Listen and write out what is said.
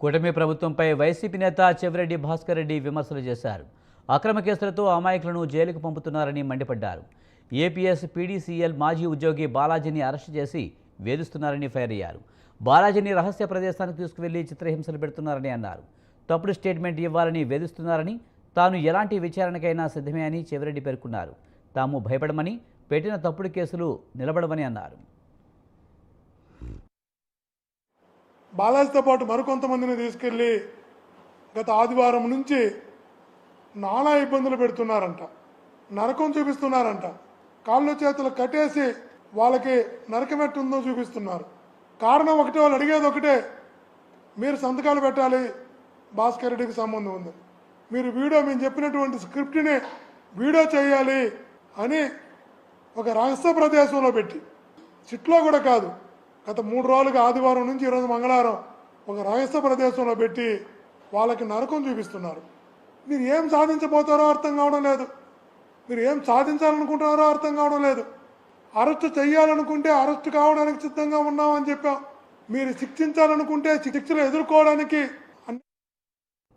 కూటమి ప్రభుత్వంపై వైసీపీ నేత చెవిరెడ్డి భాస్కర్ రెడ్డి విమర్శలు చేశారు. అక్రమ కేసులతో అమాయకులను జైలుకు పంపుతున్నారని మండిపడ్డారు. ఏపీఎస్ పీడీసీఎల్ మాజీ ఉద్యోగి బాలాజీని అరెస్టు చేసి వేధిస్తున్నారని ఫైర్ అయ్యారు. బాలాజీని రహస్య ప్రదేశానికి తీసుకువెళ్లి చిత్రహింసలు పెడుతున్నారని అన్నారు. తప్పుడు స్టేట్మెంట్ ఇవ్వాలని వేధిస్తున్నారని, తాను ఎలాంటి విచారణకైనా సిద్ధమే అని చెవిరెడ్డి పేర్కొన్నారు. తాము భయపడమని, పెట్టిన తప్పుడు కేసులు నిలబడమని అన్నారు. బాలాజీతో పాటు మరికొంతమందిని తీసుకెళ్ళి గత ఆదివారం నుంచి నానా ఇబ్బందులు పెడుతున్నారంట, నరకం చూపిస్తున్నారంట. కాళ్ళు చేతులు కట్టేసి వాళ్ళకి నరకమెట్టుందో చూపిస్తున్నారు. కారణం ఒకటే, వాళ్ళు అడిగేది ఒకటే, మీరు సంతకాలు పెట్టాలి, భాస్కర్ రెడ్డికి సంబంధం ఉంది, మీరు మేము చెప్పినటువంటి స్క్రిప్ట్ని వీడియో చేయాలి అని ఒక రహస్య ప్రదేశంలో పెట్టి, సిట్లో కూడా కాదు, గత 3 రోజులుగా ఆదివారం నుంచి ఈరోజు మంగళవారం ఒక రహస్య ప్రదేశంలో పెట్టి వాళ్ళకి నరకం చూపిస్తున్నారు. మీరు ఏం సాధించబోతారో అర్థం కావడం లేదు, మీరు ఏం సాధించాలనుకుంటున్నారో అర్థం కావడం లేదు. అరెస్టు చేయాలనుకుంటే అరెస్టు కావడానికి సిద్ధంగా ఉన్నామని చెప్పాం. మీరు శిక్షించాలనుకుంటే శిక్షలు ఎదుర్కోవడానికి